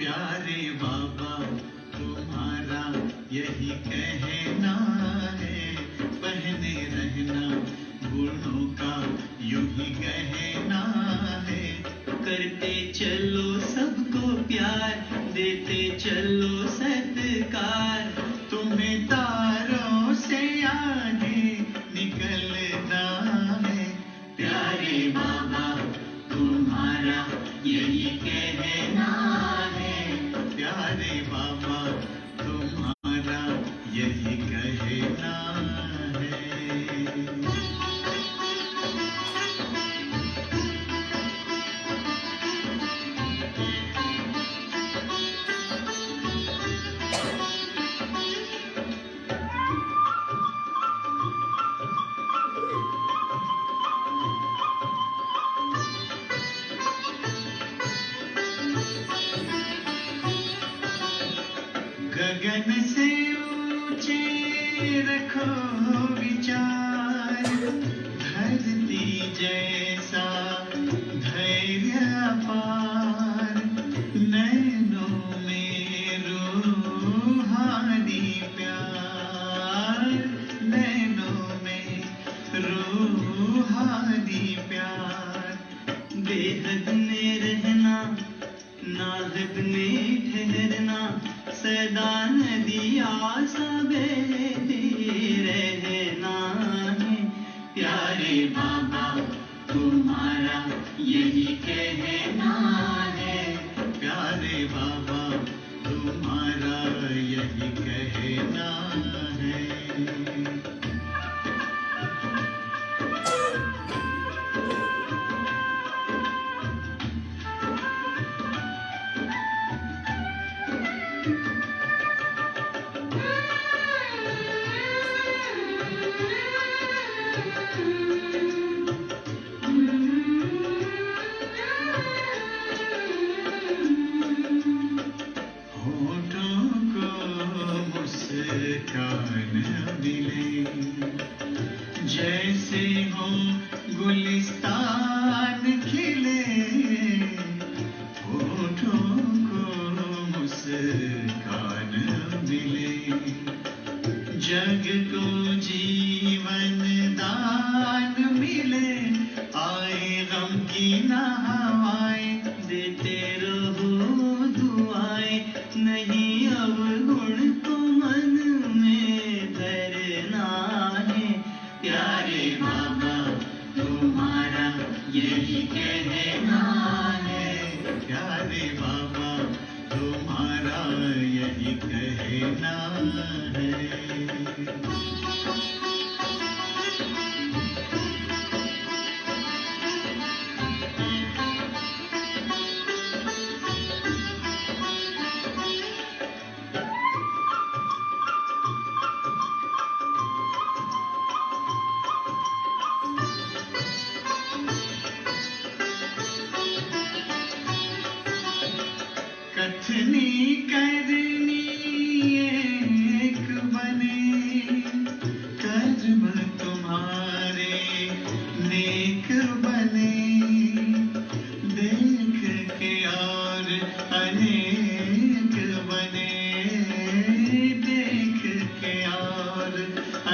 प्यारे बाबा तुम्हारा यही कहना है, बहने रहना गुणों का यूं ही गहना है। करते चलो सबको प्यार, देते चलो सत्कार, तुम्हें तारों से आगे निकलना है। प्यारे बाबा तुम्हारा यही कहना है, प्यारे बाबा तुम्हारा यही कहना है। गगन से ऊंचे रखो विचार, धरती जैसा धैर्य अपार, नैनों में रूहानी प्यार, नैनों में रूहानी प्यार। बेहद में रहना नाहद में ठहरना, सदा नदिया सा बहती रहना है। प्यारे बाबा तुम्हारा यही कहना है, प्यारे बाबा तुम्हारा यही कहना है। होठों को मुस्कान मिले, जैसे हो गुलिस्तान खिले। होठों को मुस्कान मिले, जग को जीवन दान मिले। आए गम की ना हवाएं, देते रहो दुआएं, नहीं अब गुण को मन में धरना है। प्यारे बाबा तुम्हारा यही कहना है, प्यारे बाबा तुम्हारा यही कहना है। कथनी करनी एक बने, कर्म तुम्हारे नेक बने। देख के और अनेक बने, देख के और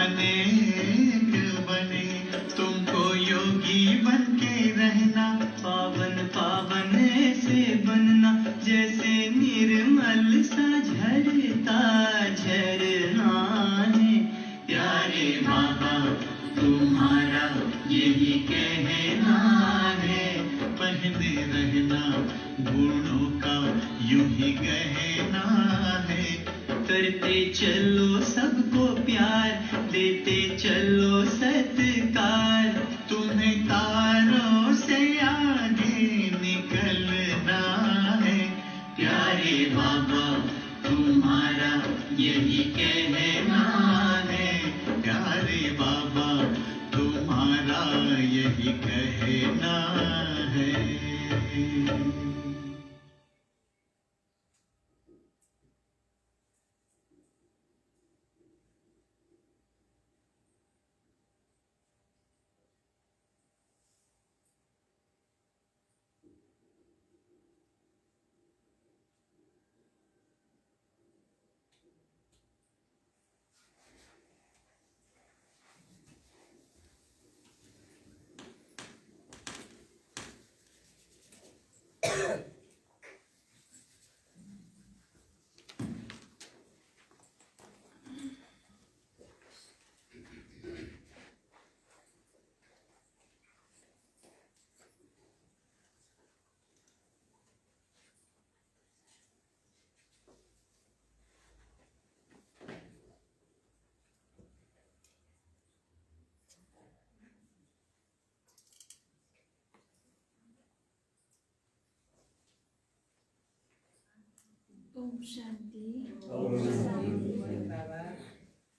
अनेक बने। तुमको योगी बन के रहना, पावन पावन ऐसे बनना, जैसे निर्मल सा झरता झरना है। प्यारे बाबा तुम्हारा यही कहना है, पहने रहना गुणों का यूं ही गहना है। करते चलो सबको प्यार, देते चलो सत्कार, तुम्हें तारों से आगे निकलना है। प्यारे बाबा तुम्हारा यही कहना है, प्यारे बाबा तुम्हारा यही कहना है। ओम शान्ति।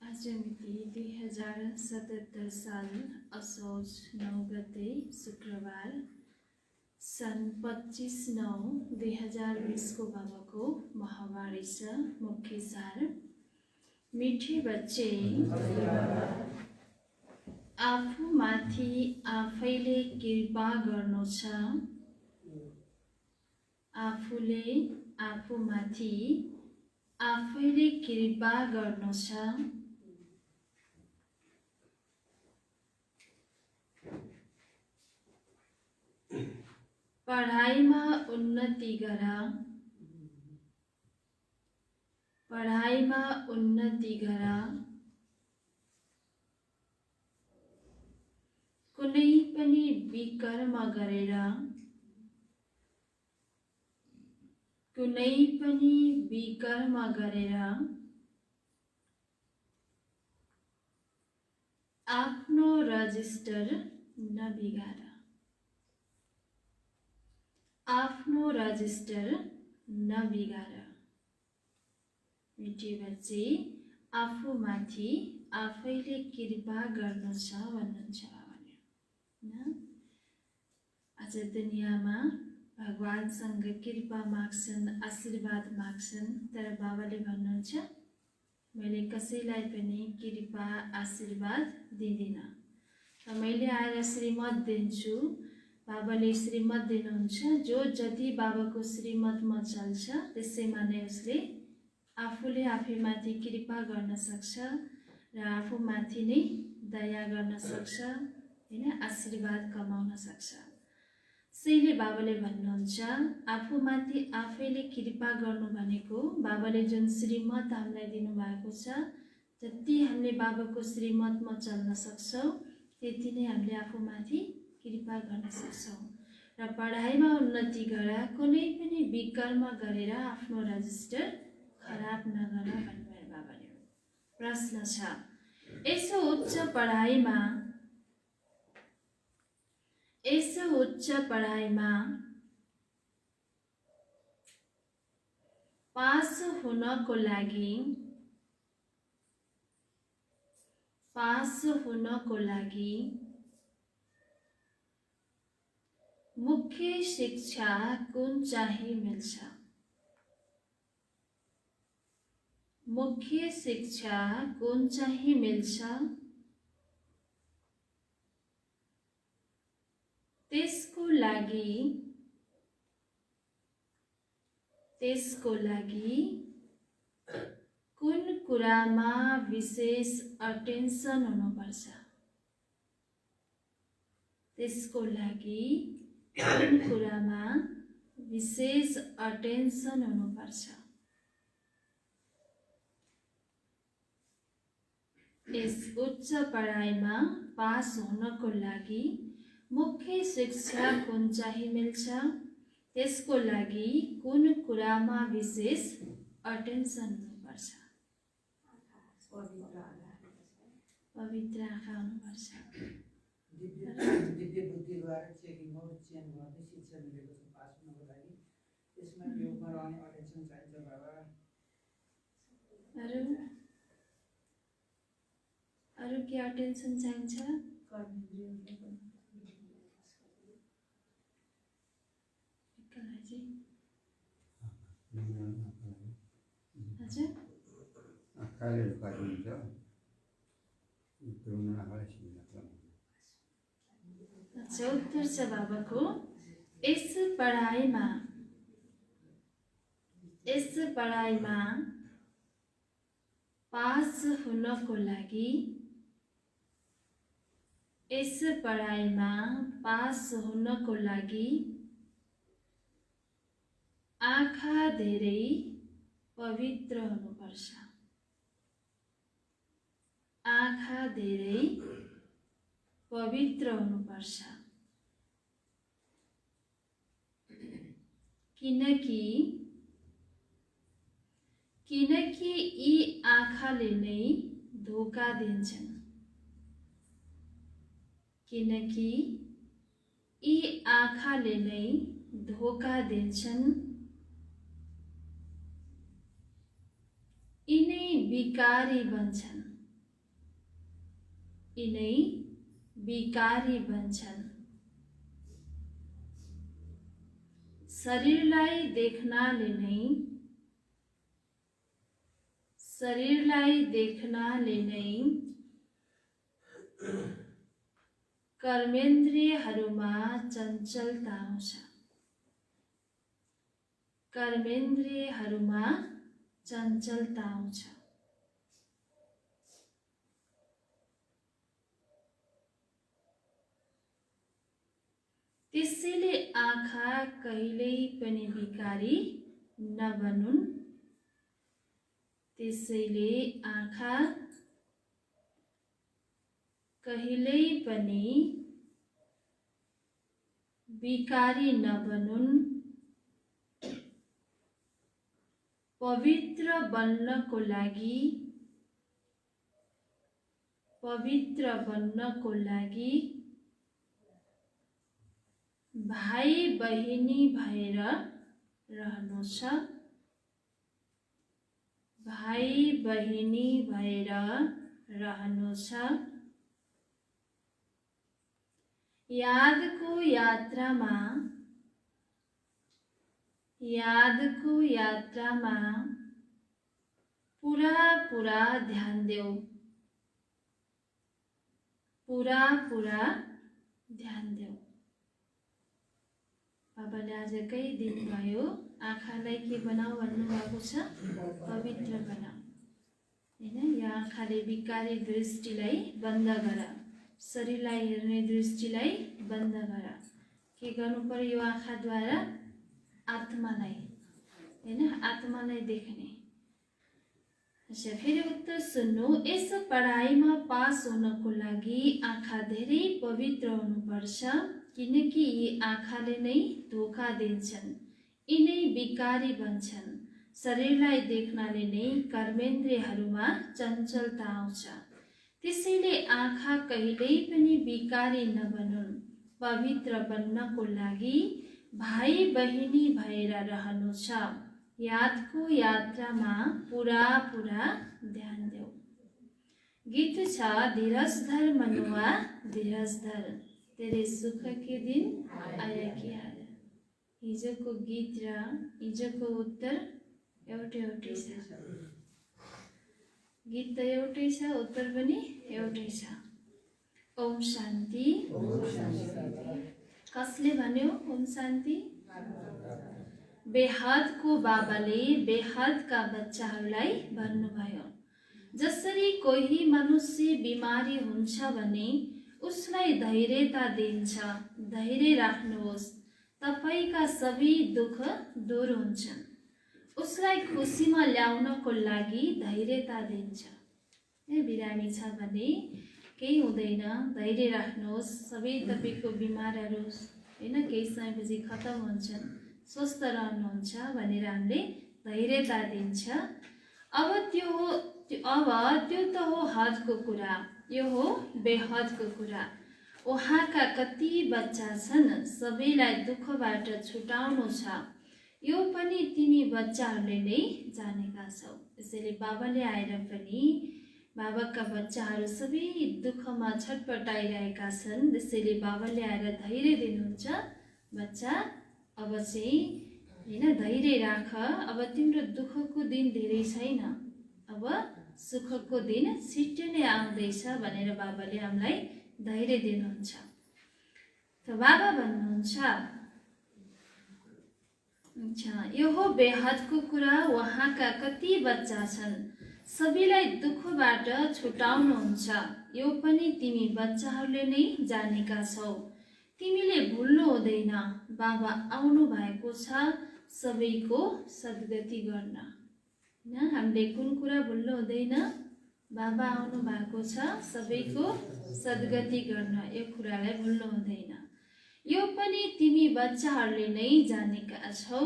आज मिति 2077 साल असोज 9 गते शुक्रबार सन् 25/9/2020 को बाबाको महावाणी छ। मुख्य सार: मीठे बच्चे, आफूमाथि आफैले कृपा गर्नु छ। आफूले आफूमाथि आफैले कृपा गर्नु छ। पढाइमा उन्नति गर, पढाइमा उन्नति गर। कुनै पनि विकर्म गरेर, कुनै पनि विकर्म गरेर आफ्नो रजिस्टर नबिगार। आफ्नो रजिस्टर नबिगार। मिठे बच्चे, आफूमाथि आफैले कृपा गर्नु छ भन्नुहुन्छ बाबाले। आज दुनियाँमा भगवानसँग कृपा माग्छन्, आशीर्वाद माग्छन्, तर बाबाले भन्नुहुन्छ मैले कसैलाई पनि कृपा आशीर्वाद दिँदिनँ। मैले आएर श्रीमत दिन्छु। बाबाले श्रीमत दिनुहुन्छ। जो जति बाबाको श्रीमतमा चल्छ त्यसैमा नै उसले आफूले आफैमाथि कृपा गर्न सक्छ र आफूमाथि नै दया गर्न सक्छ, हैन, आशीर्वाद कमाउन सक्छ। त्यसैले बाबाले भन्नुहुन्छ आफूमाथि आफैले कृपा गर्नु भनेको बाबाले जुन श्रीमत हामीलाई दिनुभएको छ, जति हामीले बाबाको श्रीमतमा चल्न सक्छौँ त्यति नै हामीले आफूमाथि कृपा गर्न सक्छौँ। र पढाइमा उन्नति गर, कुनै पनि विकर्म गरेर आफ्नो रजिस्टर खराब नगर भन्नुभयो बाबाले। प्रश्न छ, यसो उच्च पढाइमा पास हुनको लागि मुख्य शिक्षा कुन चाहिँ मिल्छ? मुख्य शिक्षा कुन चाहिँ मिल्छ? त्यसको लागि कुन कुरामा विशेष अटेन्सन हुनुपर्छ? त्यसको लागि कुन कुरामा विशेष अटेन्सन हुनुपर्छ? यस उच्च पढाइमा पास हुनको लागि मुख्य शिक्षा कुन चाहिँ मिल्छ? त्यसको लागि कुन कुरामा विशेष अटेन्सन हुनुपर्छ? पवित्र आँखा हुनुपर्छ। दिव्य बुद्धिद्वारा चेकिङ हो, चयन गर्दै शिक्षा मिलेको छ पास हुनको लागि। त्यसमा योगमा रहने अटेन्सन चाहिन्छ बाबा। अरू के अटेन्सन चाहिन्छ? उत्तर छ बाबाको, यस पढाइमा पास हुनको लागि, यस पढाइमा पास हुनको लागि आँखा धेरै पवित्र हुनुपर्छ। आँखा धेरै पवित्र हुनुपर्छ। किनकि यी आँखाले नै धोका दिन्छन्। किनकि यी आँखाले नै धोका दिन्छन्। यिनै बिकारी बन्छन्, यिनै बिकारी बन्छन्। शरीरलाई देख्नाले नै, शरीरलाई देख्नाले नै कर्मेन्द्रियहरूमा चञ्चलता आउँछ, कर्मेन्द्रियहरूमा चञ्चलता आउँछ। त्यसैले आँखा कहिल्यै पनि बिकारी नबनुन्, त्यसैले आँखा कहिल्यै पनि बिकारी नबनुन्। पवित्र बन्नको लागि, पवित्र बन्नको लागि भाइ बहिनी भएर रहनु छ, भाइ बहिनी भएर रहनु छ। यादको यात्रामा, यादको यात्रामा पुरा पुरा ध्यान देऊ, पुरा पुरा ध्यान देऊ। बाबाले आजकै दिन भयो आँखालाई के बनाऊ भन्नुभएको छ, पवित्र बनाऊ हैन। यो आँखाले बिकारी दृष्टिलाई बन्द गर, शरीरलाई हेर्ने दृष्टिलाई बन्द गर। के गर्नु पर्यो यो आँखाद्वारा? आत्मालाई हैन, आत्मालाई देख्ने। अच्छा, फेरि उत्तर सुन्नु। यस पढाइमा पास हुनको लागि आँखा धेरै पवित्र हुनुपर्छ, किनकि यी आँखाले नै धोका दिन्छन्, यिनै बिकारी बन्छन्। शरीरलाई देख्नाले नै कर्मेन्द्रियहरूमा चञ्चलता आउँछ, त्यसैले आँखा कहिल्यै पनि बिकारी नबनुन्। पवित्र बन्नको लागि भाइ बहिनी भएर रहनु छ। यादको यात्रामा पुरा पुरा ध्यान देऊ। गीत छ, धीरज धर मनुआ धीरज धर, तेरे सुख के दिन आया कि आया। हिजोको गीत र हिजोको उत्तर एउटै एउटै छ। गीत त एउटै छ, उत्तर पनि एउटै छ। ओम शान्ति। कसले भन्यो ओम शान्ति? बेहदको बाबाले बेहदका बच्चाहरूलाई भन्नुभयो। जसरी कोही मनुष्य बिमारी हुन्छ भने उसलाई धैर्यता दिन्छ, धैर्य राख्नुहोस्, तपाईका सबै दुःख दूर हुन्छन्। उसलाई खुसीमा ल्याउनको लागि धैर्यता दिन्छ। बिरामी छ भने केही हुँदैन, धैर्य राख्नुहोस्, सबै तपाईको बिमारहरू हैन केही समयपछि खतम हुन्छन्, स्वस्थ रहनुहुन्छ भनेर हामीले धैर्यता दिन्छ। अब त्यो त हो हदको कुरा, यो हो बेहदको कुरा। उहाँका कति बच्चा छन्, सबैलाई दुःखबाट छुटाउनु छ, यो पनि तिमी बच्चाहरूले नै जानेका छौ। यसैले बाबाले आएर पनि बाबाका बच्चाहरू सबै दुःखमा छटपटाइरहेका छन्, त्यसैले बाबाले आएर धैर्य दिनुहुन्छ। बच्चा अब चाहिँ हैन धैर्य राख, अब तिम्रो दुःखको दिन धेरै छैन, अब सुखको दिन छिट्टै नै आउँदैछ भनेर बाबाले हामीलाई धैर्य दिनुहुन्छ। त बाबा भन्नुहुन्छ, यो हो बेहदको कुरा। उहाँका कति बच्चा छन्, सबैलाई दुःखबाट छुटाउनुहुन्छ, यो पनि तिमी बच्चाहरूले नै जानेका छौ। तिमीले भुल्नु हुँदैन, बाबा आउनु भएको छ सबैको सद्गति गर्न। हामीले कुन कुरा भुल्नु हुँदैन? बाबा आउनु भएको छ सबैको सद्गति गर्न, यो कुरालाई भुल्नु हुँदैन। यो पनि तिमी बच्चाहरूले नै जानेका छौ।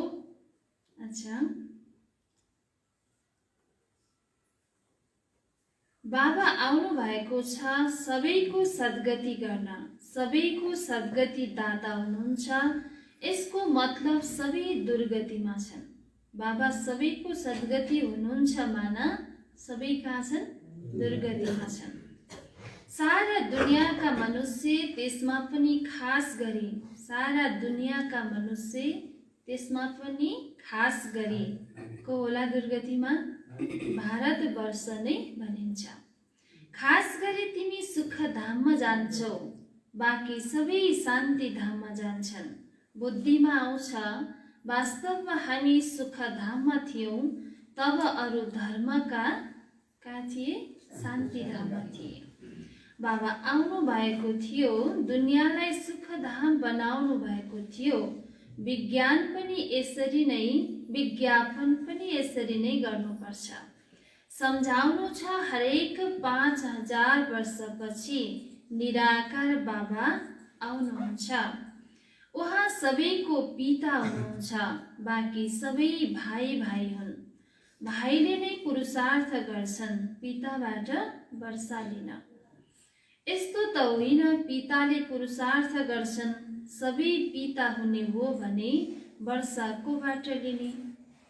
अच्छा, बाबा आउनु भएको छ सबैको सद्गति गर्न, सबैको सद्गति दाता हुनुहुन्छ। यसको मतलब सबै दुर्गतिमा छन्। बाबा सबैको सद्गति हुनुहुन्छ माना सबै कहाँ छन्? दुर्गतिमा छन्। सारा दुनियाँका मनुष्य त्यसमा पनि खास गरी सारा दुनियाँका मनुष्य त्यसमा पनि खास गरी को होला दुर्गतिमा? भारतवर्ष नै भनिन्छ। खास गरी तिमी सुख धाममा जान्छौ, बाँकी सबै शान्ति धाममा जान्छन्। बुद्धिमा आउँछ वास्तवमा हामी सुख धाममा थियौँ, तब अरू धर्मका कहाँ थिए? शान्ति धाममा थिए। बाबा आउनु भएको थियो, दुनियाँलाई सुख धाम बनाउनु भएको थियो। विज्ञान पनि यसरी नै, विज्ञापन पनि यसरी नै गर्नुपर्छ। सम्झाउनु छ हरेक 5000 वर्षपछि निराकार बाबा आउनुहुन्छ। उहाँ सबैको पिता हुनुहुन्छ, बाँकी सबै भाइ भाइ हुन्। भाइले नै पुरुषार्थ गर्छन् पिताबाट वर्षा लिन। यस्तो त होइन पिताले पुरुषार्थ गर्छन्, सबै पिता हुने हो भने वर्षा कोबाट लिने?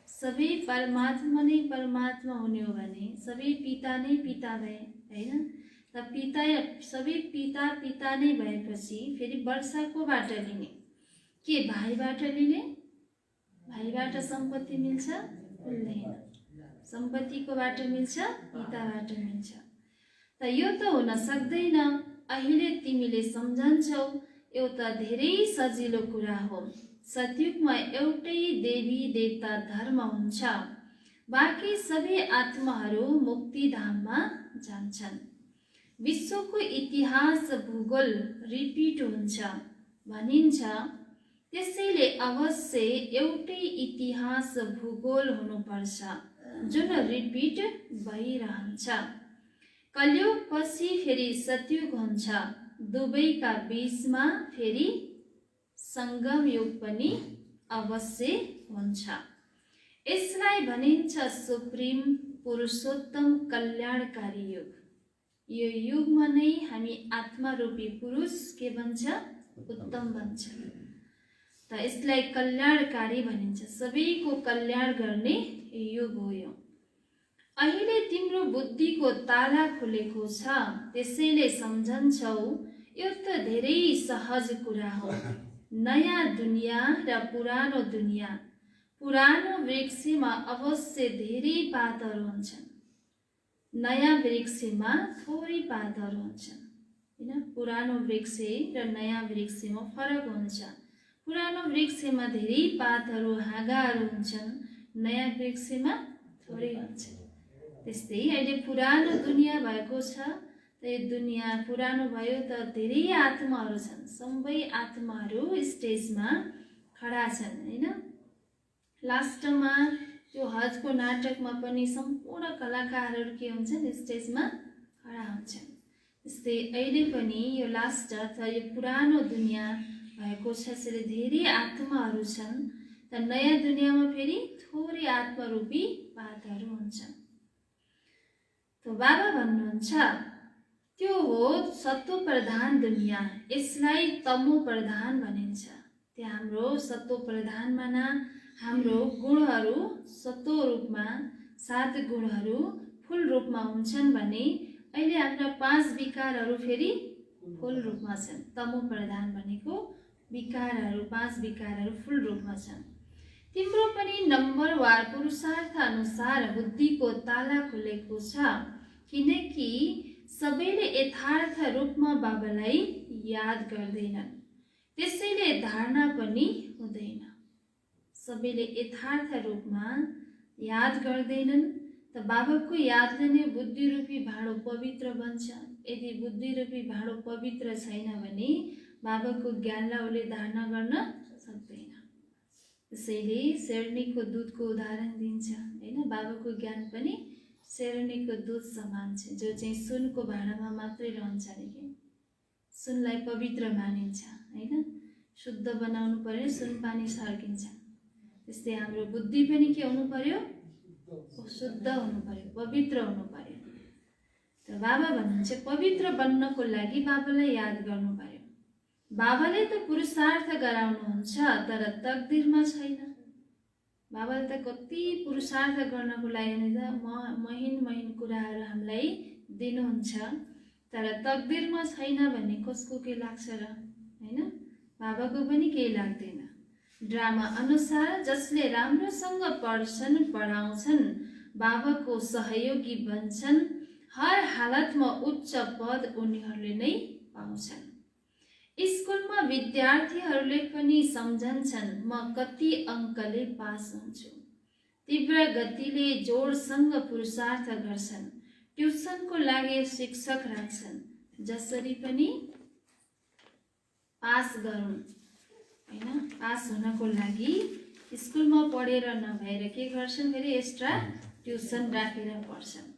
सबै परमात्मा नै परमात्मा हुने हो भने सबै पिता नै पिता भए, होइन त? पिता सबै पिता पिता नै भएपछि फेरि वर्षा कोबाट लिने? के भाइबाट लिने? भाइबाट सम्पत्ति मिल्छ? मिल्दैन। सम्पत्ति कोबाट मिल्छ? पिताबाट मिल्छ। त यो त हुन सक्दैन। अहिले तिमीले सम्झन्छौ, एउटा धेरै सजिलो कुरा हो। सतयुगमा एउटै देवी देवता धर्म हुन्छ, बाँकी सबै आत्माहरू मुक्तिधाममा जान्छन्। विश्वको इतिहास भूगोल रिपिट हुन्छ भनिन्छ, त्यसैले अवश्य एउटै इतिहास भूगोल हुनुपर्छ जुन रिपिट भइरहन्छ। कलियुग पछि फेरि सतयुग हुन्छ, दुवैका बीचमा फेरि संगम युग पनि अवश्य हुन्छ। यसलाई भनिन्छ सुप्रिम पुरुषोत्तम कल्याणकारी युग। यो युगमा नै हामी आत्मा रूपी पुरुष के बन्छ? उत्तम बन्छ। त यसलाई कल्याणकारी भनिन्छ, सबैको कल्याण गर्ने युग हो यो। अहिले तिम्रो बुद्धिको ताला खुलेको छ, त्यसैले सम्झन्छौ यो त धेरै सहज कुरा हो। नयाँ दुनियाँ र पुरानो दुनियाँ। पुरानो वृक्षमा अवश्य धेरै पातहरू हुन्छन्, नयाँ वृक्षमा थोरै पातहरू हुन्छन्, होइन? पुरानो वृक्ष र नयाँ वृक्षमा फरक हुन्छ। पुरानो वृक्षमा धेरै पातहरू हाँगाहरू हुन्छन्, नयाँ वृक्षमा थोरै हुन्छन्। त्यस्तै अहिले पुरानो दुनियाँ भएको छ, त यो दुनियाँ पुरानो भयो त धेरै आत्माहरू छन्, सबै आत्माहरू स्टेजमा खडा छन्, होइन? लास्टमा त्यो हजको नाटकमा पनि सम्पूर्ण कलाकारहरू के हुन्छन्? स्टेजमा खडा हुन्छन्। त्यस्तै अहिले पनि यो लास्ट अथवा यो पुरानो दुनियाँ भएको छ, यसरी धेरै आत्माहरू छन्। त नयाँ दुनियाँमा फेरि थोरै आत्मरूपी पातहरू हुन्छन्। त बाबा भन्नुहुन्छ त्यो हो सत्व प्रधान दुनियाँ, यसलाई तमो प्रधान भनिन्छ। त्यो हाम्रो सत्व प्रधानमा न हाम्रो गुणहरू सत्व रूपमा 7 गुणहरू फुल रूपमा हुन्छन् भने अहिले हाम्रा 5 विकारहरू फेरि फुल रूपमा छन्। तमो प्रधान भनेको विकारहरू, 5 विकारहरू फुल रूपमा छन्। तिम्रो पनि नम्बरवार पुरुषार्थ अनुसार बुद्धिको ताला खुलेको छ, किनकि सबैले यथार्थ रूपमा बाबालाई याद गर्दैनन्, त्यसैले धारणा पनि हुँदैन। सबैले यथार्थ रूपमा याद गर्दैनन्, त बाबाको यादले नै बुद्धि रूपी भाँडो पवित्र बन्छ। यदि बुद्धि रूपी भाँडो पवित्र छैन भने बाबाको ज्ञानलाई उसले धारणा गर्न सक्दैन। त्यसैले शेरनीको दुधको उदाहरण दिन्छ, होइन? बाबाको ज्ञान पनि शेरनीको दुध समान छ, जो चाहिँ सुनको भाँडामा मात्रै रहन्छ नि के। सुनलाई पवित्र मानिन्छ, होइन? शुद्ध बनाउनु पर्यो, सुन पानी सर्किन्छ। त्यस्तै हाम्रो बुद्धि पनि के हुनु पर्यो? शुद्ध हुनु पर्यो, पवित्र हुनु पर्यो। त बाबा भन्नुहुन्छ पवित्र बन्नको लागि बाबालाई याद गर्नु पर्यो। बाबाले त पुरुषार्थ गराउनुहुन्छ, तर तकदिरमा छैन। बाबाले त कति पुरुषार्थ गर्नको लागि महिन कुराहरू हामीलाई दिनुहुन्छ, तर तकदिरमा छैन भन्ने कसको के लाग्छ र, हैन? बाबाको पनि केही लाग्दैन। ड्रामा अनुसार जसले राम्रोसँग पढ्छन् पढाउँछन् बाबाको सहयोगी बन्छन्, हर हालतमा उच्च पद उनीहरूले नै पाउँछन्। स्कुलमा विद्यार्थीहरूले पनि सम्झन्छन् म कति अङ्कले पास हुन्छु। तीव्र गतिले जोडसँग पुरुषार्थ गर्छन्, ट्युसनको लागि शिक्षक राख्छन्, जसरी पनि पास गरौँ, हैन? पास हुनको लागि स्कुलमा पढेर नभएर के गर्छन्, फेरि एक्स्ट्रा ट्युसन राखेर पढ्छन्।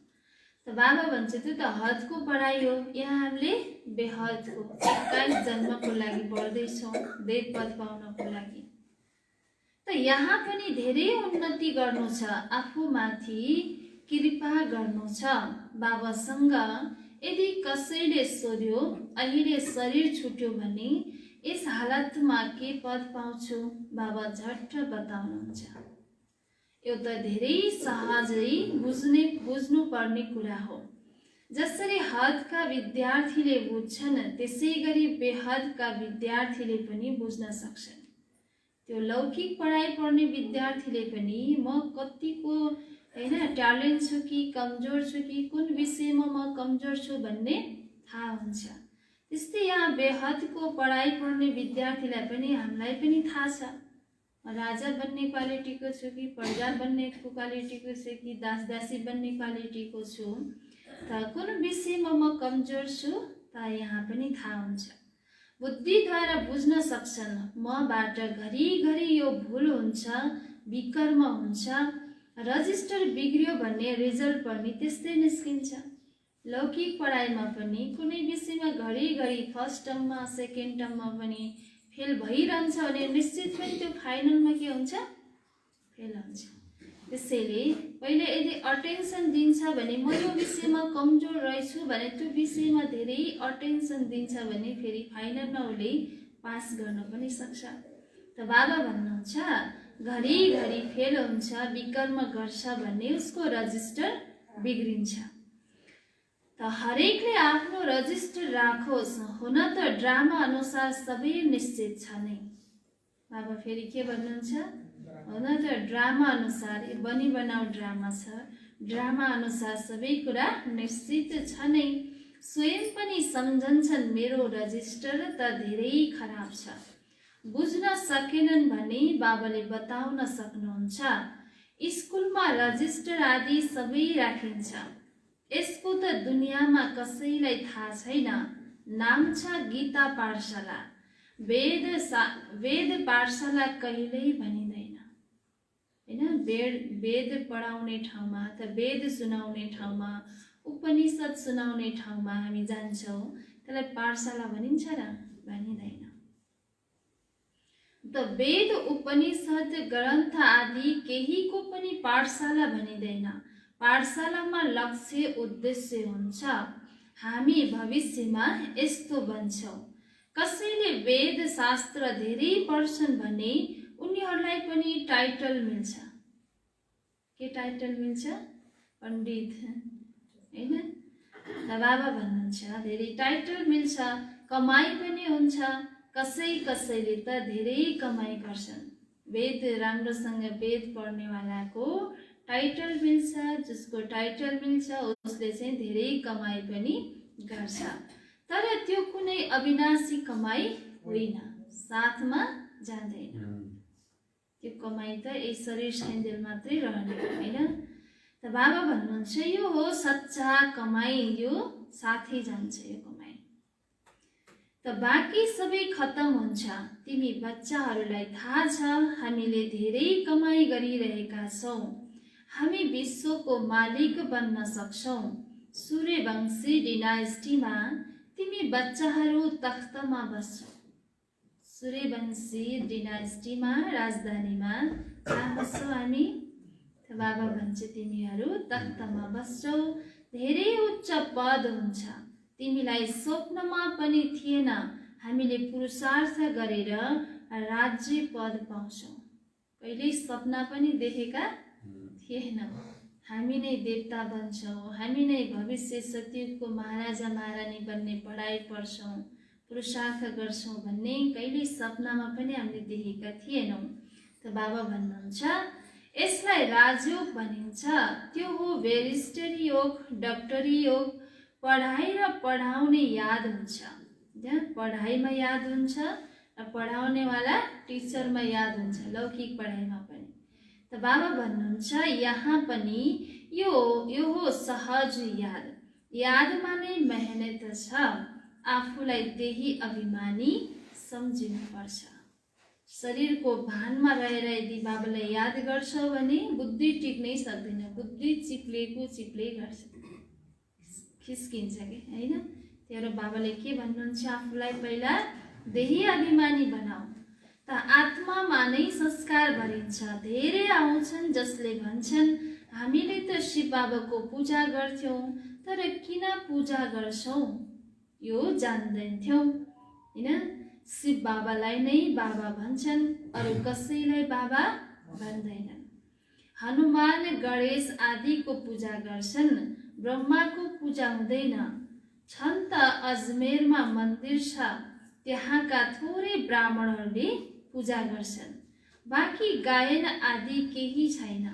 त बाबा भन्छ त्यो त हदको पढाइ हो, यहाँ हामीले बेहदको 21 जन्मको लागि पढ्दैछौँ, देव पद पाउनको लागि। त यहाँ पनि धेरै उन्नति गर्नु छ, आफूमाथि कृपा गर्नु छ। बाबासँग यदि कसैले सोध्यो अहिले शरीर छुट्यो भने यस हालतमा के पद पाउँछु, बाबा झट्ट बताउनुहुन्छ। यो त धेरै सहजै बुझ्नुपर्ने कुरा हो। जसरी हदका विद्यार्थीले बुझ्छन् त्यसै गरी बेहदका विद्यार्थीले पनि बुझ्न सक्छन्। त्यो लौकिक पढाइ पढ्ने विद्यार्थीले पनि म कतिको हैन ट्यालेन्ट छु कि कमजोर छु कि कुन विषयमा म कमजोर छु भन्ने थाहा हुन्छ। त्यस्तै यहाँ बेहदको पढाइ पढ्ने विद्यार्थीलाई पनि हामीलाई पनि थाहा छ राजा बन्ने क्वालिटीको छु कि प्रजा बन्ने क्वालिटीको छु कि दास-दासी बन्ने क्वालिटीको छु, त कुन विषयमा म कमजोर छु त यहाँ पनि थाहा हुन्छ। बुद्धिद्वारा बुझ्न सक्छन् मबाट घरिघरि यो भुल हुन्छ, विकर्म हुन्छ, रजिस्टर बिग्रियो भन्ने रिजल्ट पनि त्यस्तै निस्किन्छ। लौकिक पढाइमा पनि कुनै विषयमा घरिघरि फर्स्ट टर्ममा सेकेन्ड टर्ममा पनि फेल भइरहन्छ भने निश्चित पनि त्यो फाइनलमा के हुन्छ, फेल हुन्छ। त्यसैले पहिले यदि अटेन्सन दिन्छ भने म यो विषयमा कमजोर रहेछु भने त्यो विषयमा धेरै अटेन्सन दिन्छ भने फेरि फाइनलमा उसले पास गर्न पनि सक्छ। त बाबा भन्नुहुन्छ घरिघरि फेल हुन्छ, विकर्म गर्छ भन्ने उसको रजिस्टर बिग्रिन्छ। त हरेकले आफ्नो रजिस्टर राखोस्, हुन त ड्रामा अनुसार सबै निश्चित छ नै। बाबा फेरि के भन्नुहुन्छ, हुन त ड्रामा अनुसार बनी बनाऊ ड्रामा छ, ड्रामा अनुसार सबै कुरा निश्चित छ नै। स्वयं पनि सम्झन्छन् मेरो रजिस्टर त धेरै खराब छ, बुझ्न सकेनन् भने बाबाले बताउन सक्नुहुन्छ। स्कुलमा रजिस्टर आदि सबै राखिन्छ, यसको त दुनियाँमा कसैलाई थाहा छैन। नाम छ गीता पाठशाला, वेद पाठशाला कहिल्यै भनिँदैन, हैन? वेद पढाउने ठाउँमा त वेद सुनाउने ठाउँमा, उपनिषद सुनाउने ठाउँमा हामी जान्छौँ, त्यसलाई पाठशाला भनिन्छ र? भनिँदैन। त वेद उपनिषद ग्रन्थ आदि केहीको पनि पाठशाला भनिँदैन। पाठशालामा लक्ष्य उद्देश्य हुन्छ, हामी भविष्यमा यस्तो बन्छौँ। कसैले वेद शास्त्र धेरै पढ्छन् भने उनीहरूलाई पनि टाइटल मिल्छ। के टाइटल मिल्छ? पण्डित, हैन? त बाबा भन्नुहुन्छ धेरै टाइटल मिल्छ, कमाई पनि हुन्छ। कसैले त धेरै कमाई गर्छन्। वेद राम्रोसँग वेद पढ्नेवालाको टाइटल मिल्छ, जसको टाइटल मिल्छ उसले चाहिँ धेरै कमाई पनि गर्छ। तर त्यो कुनै अविनाशी कमाई होइन, साथमा जाँदैन। त्यो कमाई त यही शरीर सेन्देल मात्रै रहने होइन। त बाबा भन्नुहुन्छ यो हो सच्चा कमाई, यो साथै जान्छ यो कमाई। त बाँकी सबै खत्तम हुन्छ। तिमी बच्चाहरूलाई थाहा छ हामीले धेरै कमाई गरिरहेका छौँ, हामी विश्वको मालिक बन्न सक्छौँ। सूर्यवंशी डिनास्टीमा तिमी बच्चाहरू तख्तमा बस्छौ। सूर्यवंशी डिनास्टीमा राजधानीमा कहाँ बस्छौ हामी? बाबा भन्छ तिमीहरू तख्तमा बस्छौ, धेरै उच्च पद हुन्छ। तिमीलाई स्वप्नमा पनि थिएन हामीले पुरुषार्थ गरेर राज्य पद पाउँछौ। कहिल्यै सपना पनि देखेका थिएनौँ। हामी नै देवता बन्छौँ, हामी नै भविष्य सत्ययुगको महाराजा महारानी बन्ने पढाइ पढ्छौँ, पुरुषार्थ गर्छौँ भन्ने कहिल्यै सपनामा पनि हामीले देखेका थिएनौँ। त बाबा भन्नुहुन्छ यसलाई राजयोग भनिन्छ। त्यो हो बेरिस्टरी योग, डक्टरी योग। पढाइ र पढाउने याद हुन्छ, पढाइमा याद हुन्छ र पढाउनेवाला टिचरमा याद हुन्छ, लौकिक पढाइमा पनि। त बाबा भन्नुहुन्छ यहाँ पनि यो हो सहज याद। यादमा नै मेहनत छ। आफूलाई त्यही अभिमानी सम्झिनुपर्छ। शरीरको भानमा रहेर यदि बाबालाई याद गर्छ भने बुद्धि टिक्नै सक्दैन। बुद्धि चिप्ले गर्छ, खिस्किन्छ कि होइन। त्यही बाबाले के भन्नुहुन्छ, आफूलाई पहिला देही अभिमानी बनाऊ। त आत्मामा नै संस्कार भरिन्छ। धेरै आउँछन् जसले भन्छन् हामीले त शिव बाबाको पूजा गर्थ्यौँ, तर किन पूजा गर्छौँ यो जान्दैनथ्यौँ, होइन। शिव बाबालाई नै बाबा भन्छन्, अरू कसैलाई बाबा भन्दैनन्। हनुमान गणेश आदिको पूजा गर्छन्, ब्रह्माको पूजा हुँदैन। छन् त अजमेरमा मन्दिर छ, त्यहाँका थोरै ब्राह्मणहरूले पूजा गर्छन्। बाँकी गायन आदि केही छैन।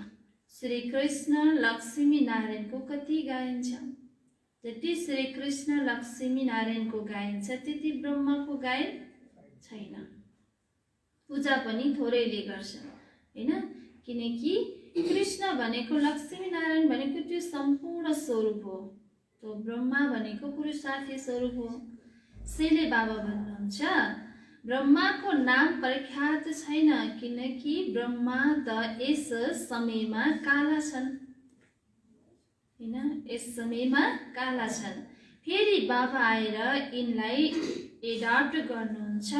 श्री कृष्ण लक्ष्मी नारायणको कति गाइन्छ? जति श्री कृष्ण लक्ष्मी नारायणको गाइन्छ त्यति ब्रह्माको गायन छैन। पूजा पनि थोरैले गर्छन्, होइन। किनकि कृष्ण भनेको, लक्ष्मी नारायण भनेको त्यो सम्पूर्ण स्वरूप हो, तो ब्रह्मा भनेको पुरुषार्थी स्वरूप हो। त्यसैले बाबा भन्नुहुन्छ ब्रह्माको नाम प्रख्यात छैन, किनकि ब्रह्मा त यस समयमा काला छन्, होइन। यस समयमा काला छन्। फेरि बाबा आएर यिनलाई एडप्ट गर्नुहुन्छ।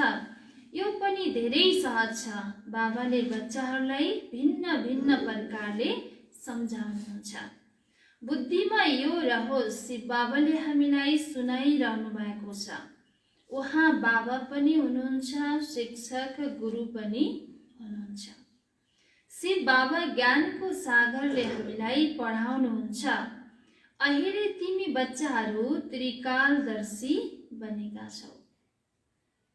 यो पनि धेरै सहज छ। बाबाले बच्चाहरूलाई भिन्न भिन्न प्रकारले सम्झाउनुहुन्छ। बुद्धिमा यो रहोस्, शिव बाबाले हामीलाई सुनाइरहनु भएको छ। उहाँ बाबा पनि हुनुहुन्छ, शिक्षक गुरु पनि हुनुहुन्छ। शिव बाबा ज्ञानको सागरले हामीलाई पढाउनुहुन्छ। अहिले तिमी बच्चाहरू त्रिकालदर्शी बनेका छौ।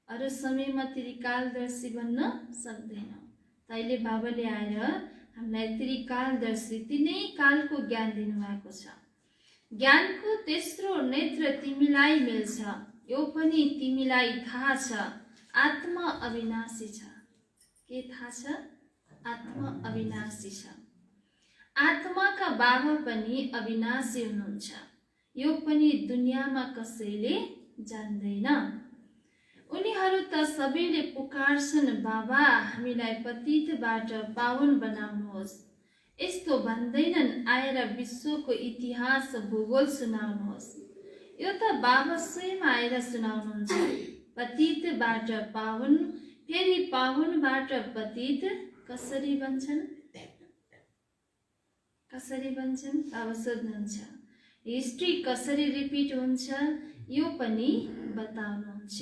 अरू समयमा त्रिकालदर्शी बन्न सक्दैनौ। तैले बाबाले आएर हामीलाई त्रिकालदर्शी, तिनै कालको ज्ञान दिनुभएको छ। ज्ञानको तेस्रो नेत्र तिमीलाई मिल्छ, यो पनि तिमीलाई थाहा छ। आत्मा अविनाशी छ। के थाहा छ? आत्मा अविनाशी छ। आत्माका बाबा पनि अविनाशी हुनुहुन्छ। यो पनि दुनियाँमा कसैले जान्दैन। उनीहरू त सबैले पुकार्छन्, बाबा हामीलाई पतितबाट पावन बनाउनुहोस्। यस्तो भन्दैनन्, आएर विश्वको इतिहास भूगोल सुनाउनुहोस्। यो त बाबा स्वयं आएर सुनाउनुहुन्छ। पतितबाट पावन, फेरि पावनबाट पतित कसरी बन्छन्? कसरी बन्छन्? बाबा सोध्नुहुन्छ। हिस्ट्री कसरी रिपिट हुन्छ यो पनि बताउनुहुन्छ।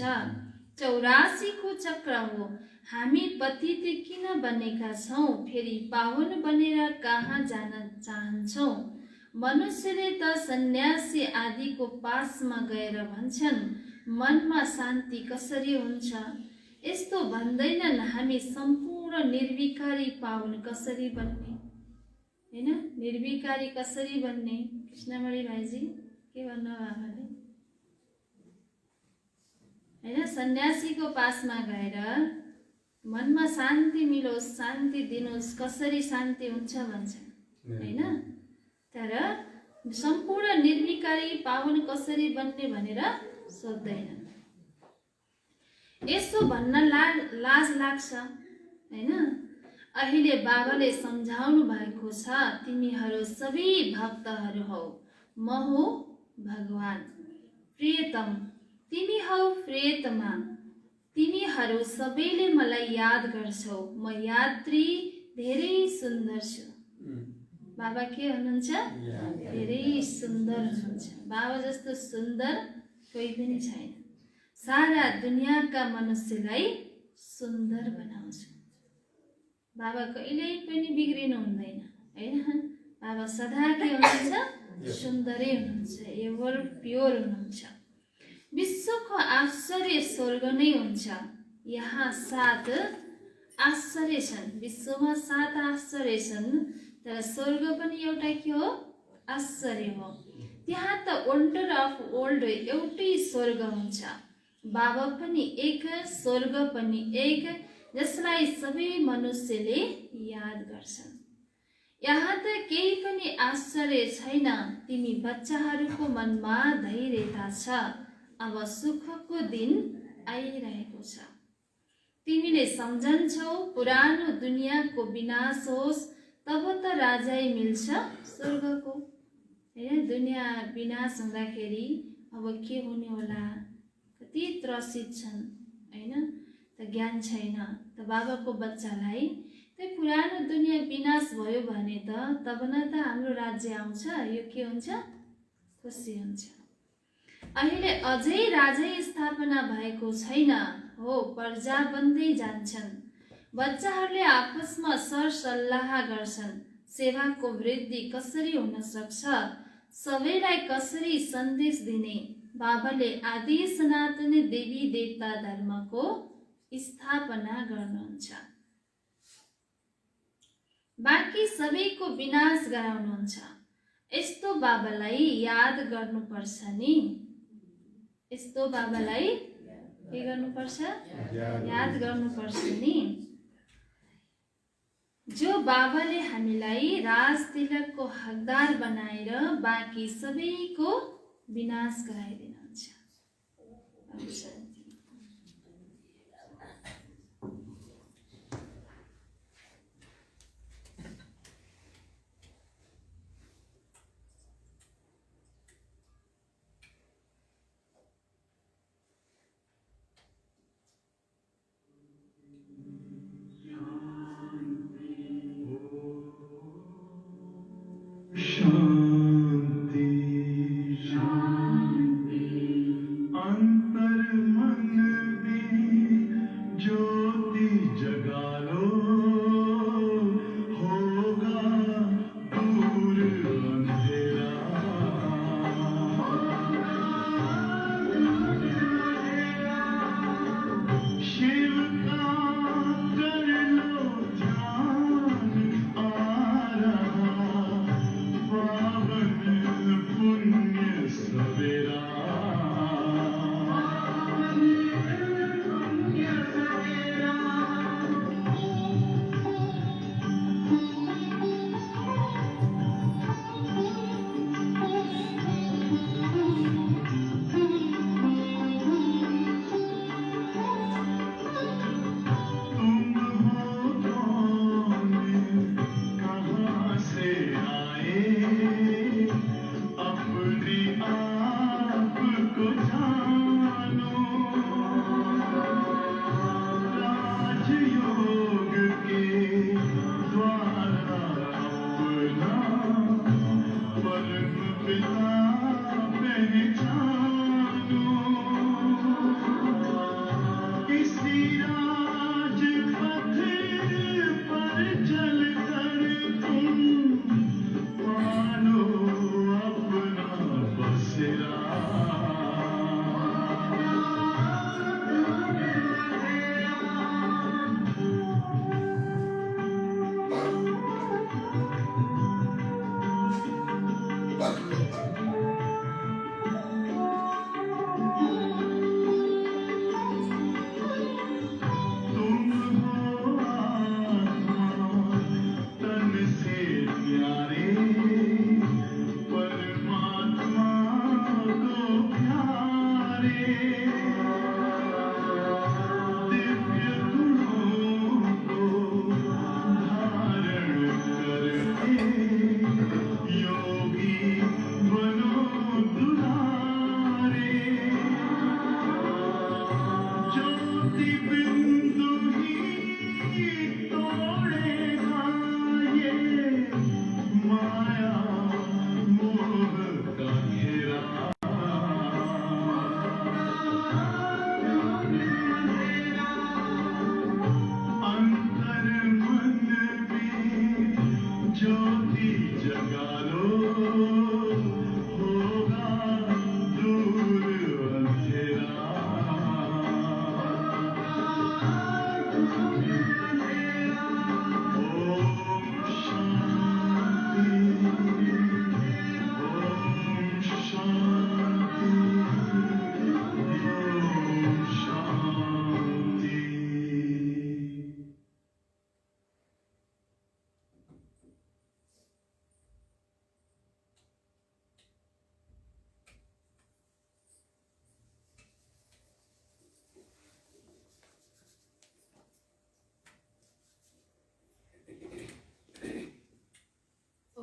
84 को चक्र हो। हामी पतित किन बनेका छौं, फेरि पावन बनेर कहाँ जान चाहन्छौं? मनुष्यले त सन्यासी आदिको पासमा गएर भन्छन् मनमा शान्ति कसरी हुन्छ। यस्तो भन्दैनन् हामी सम्पूर्ण निर्विकारी पावन कसरी बन्ने, हैन? निर्विकारी कसरी बन्ने? कृष्णमणि भाइजी के भन्नु बाबाले? हैन, सन्यासीको पासमा गएर मनमा शान्ति मिलोस्, शान्ति दिनुहोस्, कसरी शान्ति हुन्छ भन्छन्, हैन? तर सम्पूर्ण निर्विकारी पावन कसरी बन्ने भनेर सोध्दैनन्। यसो भन्न लाज लाग्छ, हैन? अहिले बाबाले सम्झाउनु भएको छ, तिमीहरू सबै भक्तहरू हौ, म हो भगवान प्रियतम, तिमी हौ प्रियतमा, तिमीहरू सबैले मलाई याद गर्छौ, म यात्री धेरै सुन्दर छु। बाबा के हुनुहुन्छ? धेरै सुन्दर हुनुहुन्छ। बाबा जस्तो सुन्दर कोही पनि छैन। सारा दुनियाँका मनुष्यलाई सुन्दर बनाउँछु। बाबा कहिल्यै पनि बिग्रिनु हुँदैन हैन। बाबा सदा के हुनुहुन्छ? सुन्दरै हुनुहुन्छ, एभर प्योर हुनुहुन्छ। विश्वको आश्चर्य स्वर्ग नै हुन्छ। यहाँ 7 आश्चर्य छन्, विश्वमा 7 आश्चर्य छन्, तर स्वर्ग पनि एउटा के हो? आश्चर्य हो। त्यहाँ त वन्डर अफ वर्ल्ड एउटै स्वर्ग हुन्छ। बाबा पनि एक, स्वर्ग पनि एक, जसलाई सबै मनुष्यले याद गर्छन्। यहाँ त केही पनि आश्चर्य छैन। तिमी बच्चाहरूको मनमा धैर्यता छ। अब सुखको दिन आइरहेको छ। तिमीले सम्झन्छौ पुरानो दुनियाँको विनाश होस्, तब त राजाई मिल्छ स्वर्गको। हैन, दुनियाँ विनाश हुँदाखेरि अब के हुने होला? कति त्रसित छन् हैन, त ज्ञान छैन। त बाबाको बच्चालाई त्यो पुरानो दुनियाँ विनाश भयो भने तब न त हाम्रो राज्य आउँछ। यो के हुन्छ? खुसी हुन्छ। अहिले अझै राजै स्थापना भएको छैन हो, प्रजा बन्दै जान्छन्। बच्चाहरूले आपसमा सरसल्लाह गर्छन्, सेवाको वृद्धि कसरी हुन सक्छ, सबैलाई कसरी सन्देश दिने। बाबाले आदि सनातनी देवी देवता धर्मको स्थापना गर्नुहुन्छ, बाँकी सबैको विनाश गराउनुहुन्छ। यस्तो बाबालाई याद गर्नुपर्छ नि। यस्तो बाबालाई के गर्नुपर्छ? याद गर्नुपर्छ नि। जो बाबाले हामीलाई राजतिलकको हकदार बनाएर बाँकी सबैको विनाश गराइदिनुहुन्छ। शांति शांति अंतर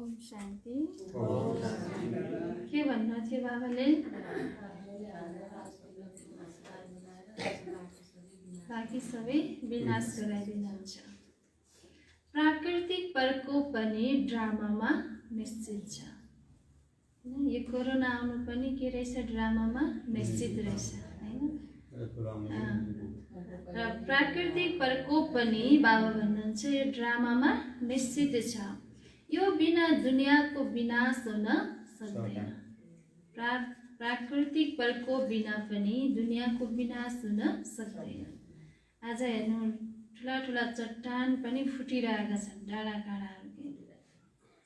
ओम शान्ति। के भन्नु थियो बाबाले? बाँकी सबै विनाश गराइदिनुहुन्छ। प्राकृतिक प्रकोप पनि ड्रामामा निश्चित छ। यो कोरोना आउनु पनि के रहेछ, ड्रामामा निश्चित रहेछ हैन। र प्राकृतिक प्रकोप पनि बाबा भन्नुहुन्छ यो ड्रामामा निश्चित छ। यो बिना दुनियाँको विनाश हुन सक्दैन। प्राकृतिक प्रकोप बिना पनि दुनियाँको विनाश हुन सक्दैन। आज हेर्नु ठुला ठुला चट्टान पनि फुटिरहेका छन्, डाँडा काँडाहरू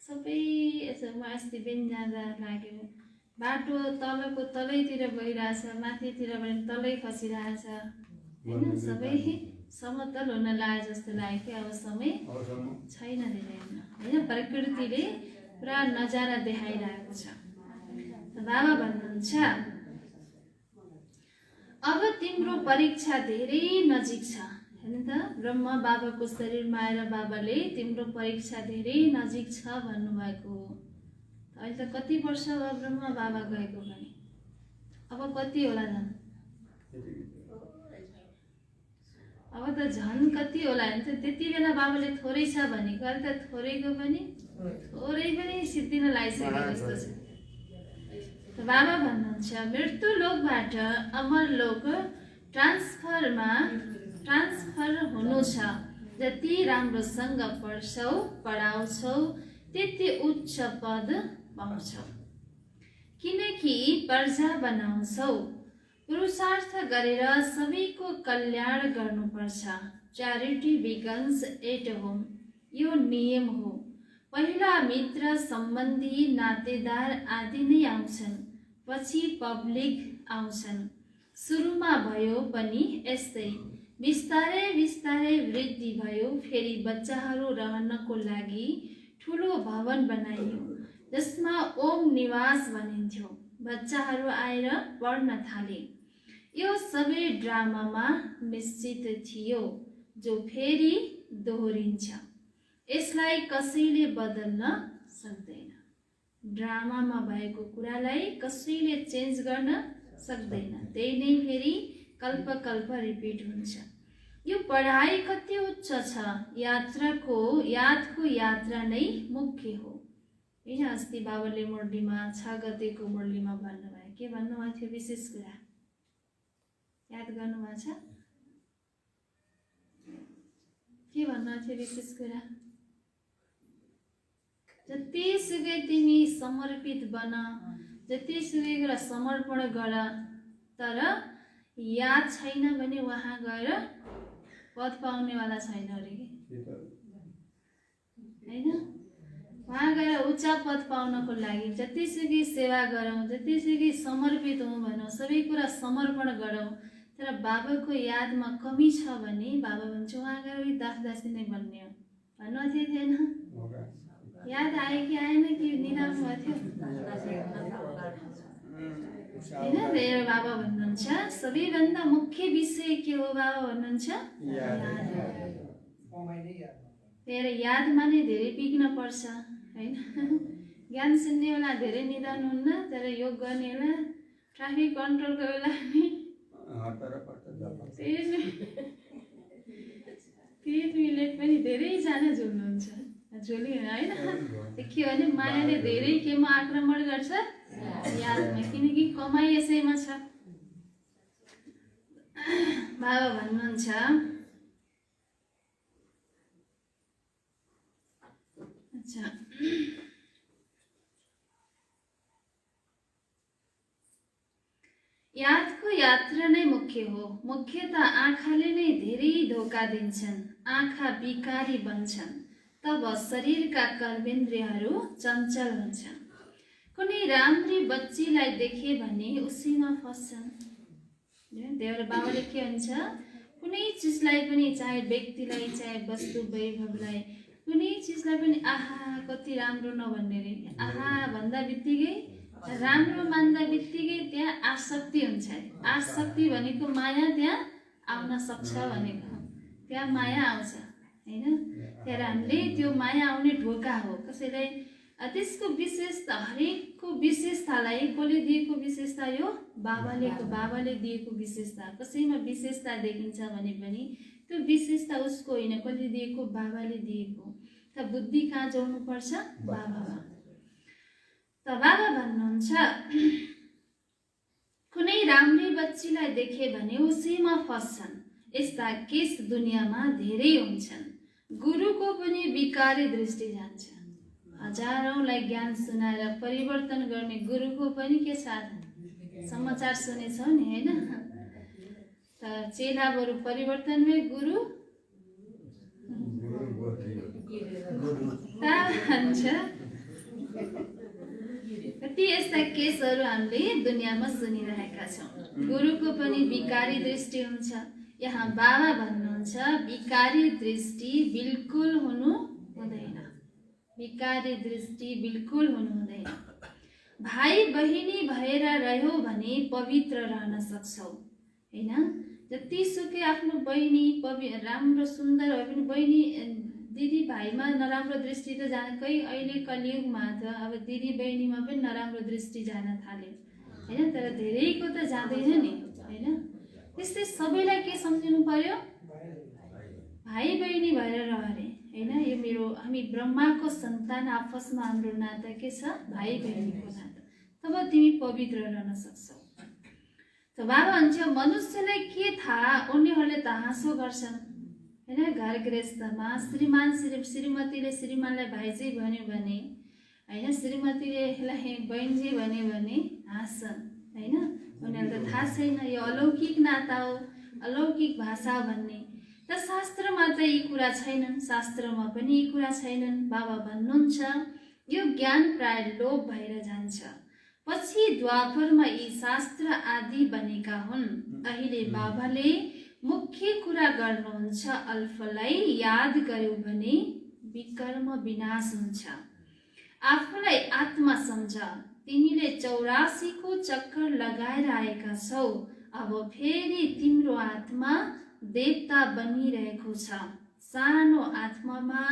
सबै। यसो म अस्ति बिहान जाँदा लाग्यो बाटो तलको तलैतिर गइरहेछ, माथितिर पनि तलै खसिरहेछ हैन। सबै समतल हुन लागे जस्तो लाग्यो कि अब समय छैन धेरै हैन। प्रकृतिले पुरा नजारा देखाइरहेको छ। बाबा भन्नुहुन्छ अब तिम्रो परीक्षा धेरै नजिक छ हैन त। ब्रह्मा बाबाको शरीरमा आएर बाबाले तिम्रो परीक्षा धेरै नजिक छ भन्नुभएको हो। अहिले त कति वर्ष भयो ब्रह्मा बाबा गएको पनि? अब कति होला झन्? अब त झन् कति होला नि त। त्यति बेला बाबाले थोरै छ भनेको, अहिले त थोरैको पनि थोरै पनि सिद्धिन लागिसकेको जस्तो छ। बाबा भन्नुहुन्छ मृत्यु लोकबाट अमर लोक ट्रान्सफर हुनु छ। जति राम्रोसँग पढ्छौ पढाउँछौ त्यति उच्च पद पाउँछौ। किनकि प्रजा बनाउँछौ, पुरुषार्थ गरेर सबैको कल्याण गर्नुपर्छ। च्यारिटी बिगन्स एट होम, यो नियम हो। पहिला मित्र सम्बन्धी नातेदार आदि नै आउँछन्, पछि पब्लिक आउँछन्। सुरुमा भयो पनि यस्तै, बिस्तारै बिस्तारै वृद्धि भयो। फेरि बच्चाहरू रहनको लागि ठुलो भवन बनाइयो जसमा ओम निवास भनिन्थ्यो। बच्चाहरू आएर पढ्न थाले। यो सबै ड्रामामा निश्चित थियो जो फेरि दोहोरिन्छ। यसलाई कसैले बदल्न सक्दैन। ड्रामामा भएको कुरालाई कसैले चेन्ज गर्न सक्दैन। त्यही नै फेरि कल्प कल्प रिपिट हुन्छ। यो पढाइ कति उच्च छ, यादको यात्रा नै मुख्य हो। हैन अस्ति बाबाले मुरलीमा 6 गतेको मुरलीमा भन्नुभयो। के भन्नुभएको थियो विशेष कुरा याद गर्नुभएको छ? के भन्नुभएको थियो विशेष कुरा? जतिसुकै तिमी समर्पित बन, जतिसुकै कुरा समर्पण गर, तर याद छैन भने वहाँ गएर पद पाउनेवाला छैन अरे कि हैन। वहाँ गएर उच्च पद पाउनको लागि जतिसुकै सेवा गरौँ, जतिसुकै समर्पित हौँ भनौँ, सबै कुरा समर्पण गरौँ, तर बाबाको यादमा कमी छ भने बाबा भन्छ वहाँ गएर दासदासी नै बन्ने हो भन्नु थिएन? याद आयो कि आएन कि निराश भएको थियो हैन। त्यही बाबा भन्नुहुन्छ सबैभन्दा मुख्य विषय के हो बाबा भन्नुहुन्छ? त्यही यादमा नै धेरै बिग्न पर्छ हैन। ज्ञान सुन्नेवाला धेरै निदान हुन्न, तर योग गर्नेवाला ट्राफिक कन्ट्रोलको बेला नि तीन मिनट पनि धेरैजना झुल्नुहुन्छ। झोली होइन के भने मायाले धेरै केमा आक्रमण गर्छ यादमा, किनकि कमाइ यसैमा छ। बाबा भन्नुहुन्छ अच्छा यादको यात्रा नै मुख्य हो। मुख्यतः आँखाले नै धेरै धोका दिन्छन्, आँखा बिकारी बन्छन्, तब शरीरका कर्मेन्द्रियहरू चञ्चल हुन्छन्। कुनै राम्री बच्चीलाई देखे भने उसैमा फस्छन्। त्यही बाबाले के भन्छ, कुनै चिजलाई पनि, चाहे व्यक्तिलाई चाहे वस्तु वैभवलाई, कुनै चिजलाई पनि आहा कति राम्रो नभन्ने रे। आहा भन्दा बित्तिकै, राम्रो मान्दा बित्तिकै त्यहाँ आसक्ति हुन्छ। आसक्ति भनेको माया त्यहाँ आउन सक्छ भनेको, त्यहाँ माया आउँछ हैन। त्यहाँ हामीले त्यो माया आउने ढोका हो। कसैलाई त्यसको विशेषता, हरेकको विशेषतालाई कसले दिएको विशेषता? यो बाबाले दिएको विशेषता। कसैमा विशेषता देखिन्छ भने पनि त्यो विशेषता उसको होइन, कसले दिएको? बाबाले दिएको। त बुद्धि कहाँ जोड्नु पर्छ? बाबामा। त बाबा भन्नुहुन्छ कुनै राम्री बच्चीलाई देखे भने उसैमा फस्छन्। यस्ता केस दुनियाँमा धेरै हुन्छन्। गुरुको पनि विकारी दृष्टि जान्छ। हजारौंलाई ज्ञान सुनाएर परिवर्तन गर्ने गुरुको पनि के छ? समाचार सुनेछौ नि हैन? त चेला बरु परिवर्तनमै गुरु भन्छ। कति यस्ता केसहरू हामीले दुनियाँमा सुनिरहेका छौँ। गुरुको पनि विकारी दृष्टि हुन्छ। यहाँ बाबा भन्नुहुन्छ विकारी दृष्टि बिल्कुल हुनु हुँदैन। विकारी दृष्टि बिल्कुल हुनु हुँदैन। भाइ बहिनी भएर रह्यौ भने पवित्र रहन सक्छौ हैन? जतिसुकै आफ्नो बहिनी राम्रो सुन्दर भए पनि बहिनी दिदी भाइमा नराम्रो दृष्टि त जानेकै। अहिले कलियुगमा त अब दिदी बहिनीमा पनि नराम्रो दृष्टि जान थाल्यो हैन? तर धेरैको त जाँदैन नि हैन? त्यस्तै सबैलाई के सम्झिनु पर्यो? भाइ बहिनी भएर रह रे हैन? यो हामी ब्रह्माको सन्तान, आपसमा हाम्रो नाता के छ? भाइ बहिनीको नाता। तब तिमी पवित्र रहन सक्छौ। त बाबा भन्छ मनुष्यलाई के थाहा, उनीहरूले त हाँसो गर्छन् हैन? घर गृहस्थमा श्रीमतीले श्रीमानलाई भाइजी भन्यो भने हैन, श्रीमतीले बहिनी भन्यो भने हाँस्छन् हैन? उनीहरूलाई त थाहा छैन यो अलौकिक नाता हो, अलौकिक भाषा भन्ने। त शास्त्रमा त यी कुरा छैनन्, शास्त्रमा पनि यी कुरा छैनन्। बाबा भन्नुहुन्छ यो ज्ञान प्राय लोभ भएर जान्छ। पछि द्वापरमा यी शास्त्र आदि बनेका हुन्। अहिले बाबाले मुख्य कुरा गर्नुहुन्छ, अल्फलाई याद गर्यो भने विकर्म विनाश हुन्छ। आफूलाई आत्मा सम्झ। तिमीले 84 को चक्कर लगाएर आएका छौ। अब फेरि तिम्रो आत्मा देवता बनिरहेको छ। सानो आत्मामा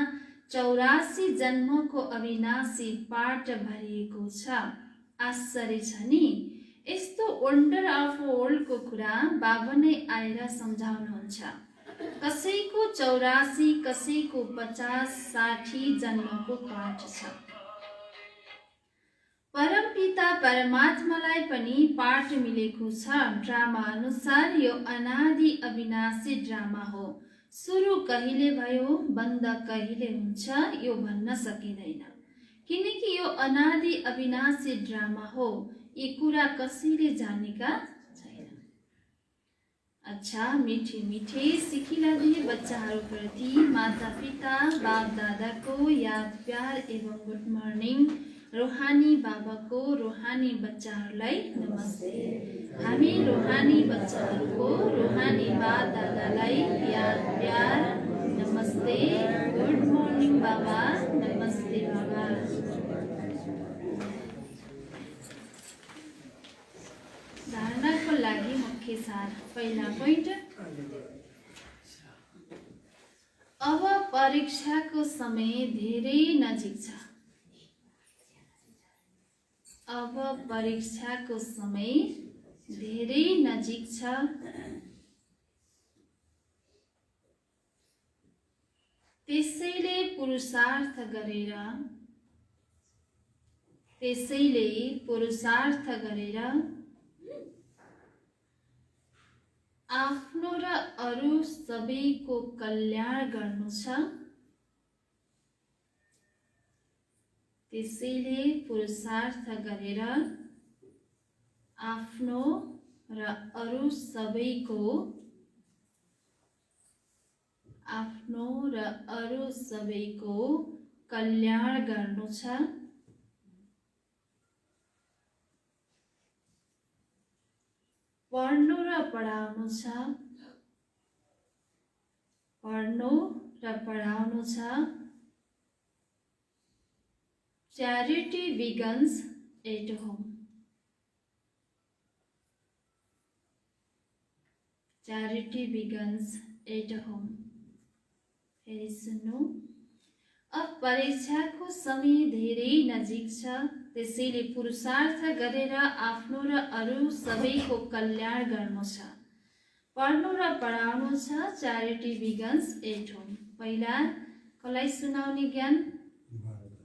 84 जन्मको अविनाशी पाठ भरिएको छ। आश्चर्य छ नि? यस्तो वन्डर अफ वर्ल्डको कुरा बाबा नै आएर सम्झाउनुहुन्छ। कसैको 84, कसैको 50-60 जन्मको पाठ छ। परमपिता परमात्मालाई पनि पाठ मिलेको छ। ड्रामा अनुसार यो अनादि अविनाशी ड्रामा हो। सुरु कहिले भयो, बन्द कहिले हुन्छ यो भन्न सकिँदैन, किनकि यो अनादि अविनाशी ड्रामा हो। यी कुरा कसैले जानेका छैन। अच्छा, मिठे मिठे सिखिला दिने बच्चाहरूप्रति माता पिता बाप दादाको याद प्यार एवं गुड मर्निङ। रोहानी बाबाको रोहानी बच्चाहरूलाई नमस्ते। हामी रोहानी बच्चाहरूको रोहानी बाप दादालाई याद प्यार नमस्ते। गुड मर्निङ बाबा, नमस्ते बाबा। धारणाको लागि मुख्य सार। पहिला पोइन्ट, अब परीक्षाको समय धेरै नजिक छ। अब परीक्षाको समय धेरै नजिक छ। त्यसैले पुरुषार्थ गरेर आफ्नो र अरू सबैको कल्याण गर्नु छ। त्यसैले पुरुषार्थ गरेर आफ्नो र अरू सबैको कल्याण गर्नु छ। पढ्नु र पढाउनु छ। Charity begins at home. Charity begins at home. फेरि सुन्नु, अब परीक्षाको समय धेरै नजिक छ, त्यसैले पुरुषार्थ गरेर आफ्नो र अरू सबैको कल्याण गर्नु छ। पढ्नु र पढाउनु छ। Charity begins at home. पहिला कसलाई सुनाउने ज्ञान?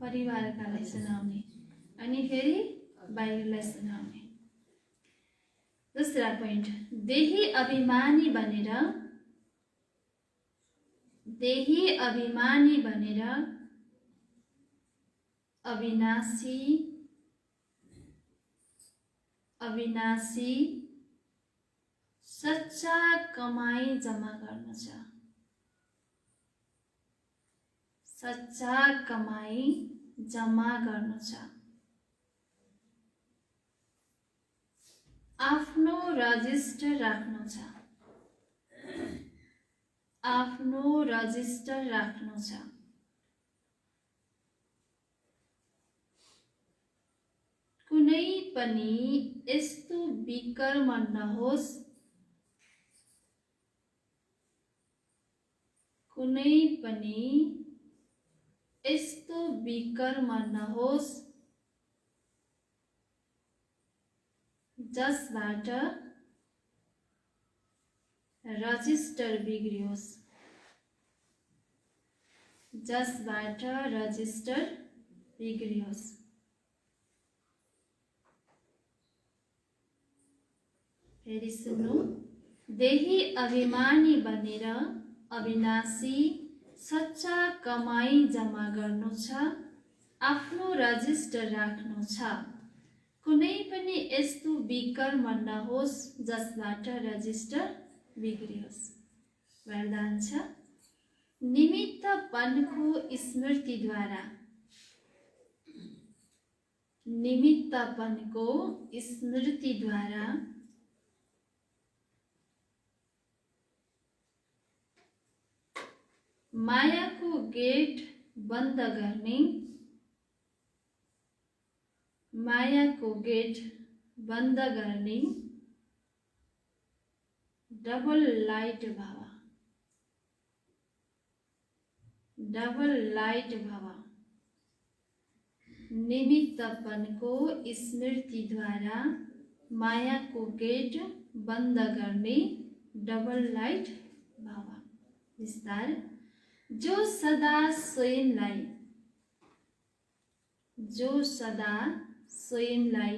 परिवारकालाई सुनाउने, अनि फेरि बाहिरलाई सुनाउने। दूसरा पोइन्ट, देही अभिमानी बनेर अविनाशी सच्चा कमाई जम्मा गर्नु छ। सच्चा कमाई जम्मा गर्नु छ। आफ्नो रजिस्टर राख्नु छ। आफ्नो रजिस्टर राख्नु छ। कुनै पनि यस्तो विकर्म नहोस्, कुनै पनि यस्तो विकर्म नहोस् जसबाट रजिस्टर बिग्रियोस्। जसबाट रजिस्टर बिग्रियोस्। फेरि सुन्नु, देही अभिमानी बनेर अविनाशी सच्चा कमाई जम्मा गर्नु छ। आफ्नो रजिस्टर राख्नु छ। कुनै पनि यस्तो विकर्म नहोस् जसबाट रजिस्टर बिग्रियोस्। वरदान छ, निमित्तपनको स्मृतिद्वारा, निमित्तपनको स्मृतिद्वारा मायाको गेट बन्द गर्ने, मायाको गेट बन्द गर्ने डबल लाइट भव, डबल लाइट भव। निमित्तपनको स्मृतिद्वारा मायाको गेट बन्द गर्ने डबल लाइट भव। विस्तार, जो सदा स्वयंलाई, जो सदा स्वयंलाई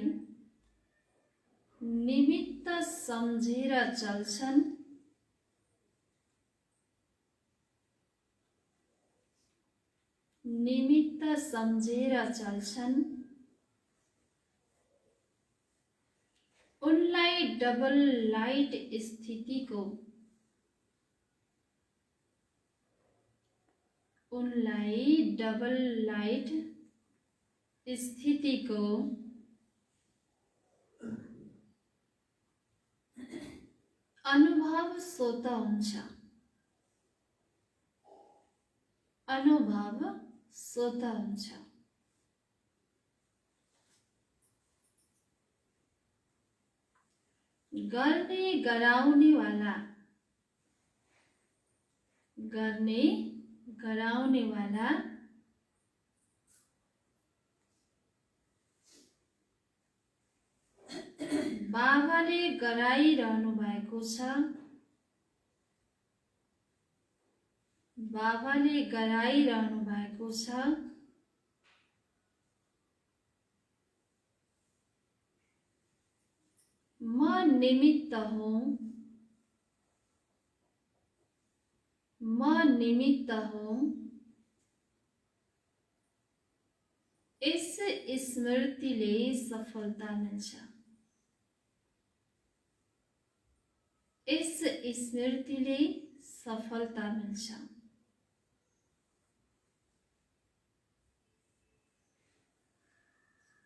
निमित्त सम्झेर चल्छन्, निमित्त सम्झेर चल्छन्, उनलाई डबल लाइट स्थितिको, उनलाई डबल लाइट स्थितिको अनुभव स्वत हुन्छ, अनुभव स्वत हुन्छ। गर्ने गराउनेवाला, गर्ने गराउनेवाला बाबाले गराइरहनु भएको छ, बाबाले गराइरहनु भएको छ। म निमित्त हुँ, म निमित्त हुँ। इस स्मृतिले सफलता मिल्छ, इस स्मृतिले सफलता मिल्छ।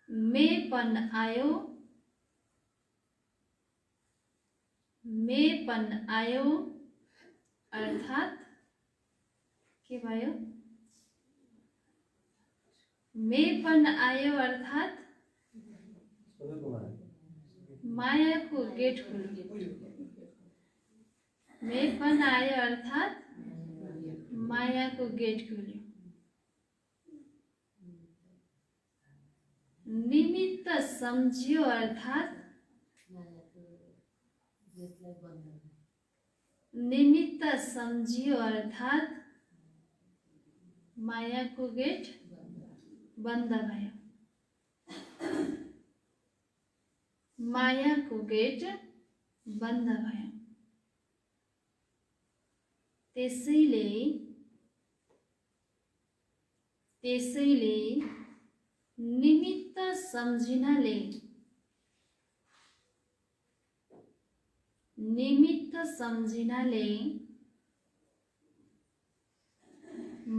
मेपन आयो, मेपन आयो अर्थात् के भयो? मेपन आयो अर्थात् मायाको गेट खुल्यो। मेपन आयो अर्थात् मायाको गेट खुल्यो। निमित्त सम्झियो अर्थात् निमित्त सम्झियो अर्थात् मायाको गेट बन्द भयो। मायाको गेट बन्द भयो। त्यसैले निमित्त सम्झिनाले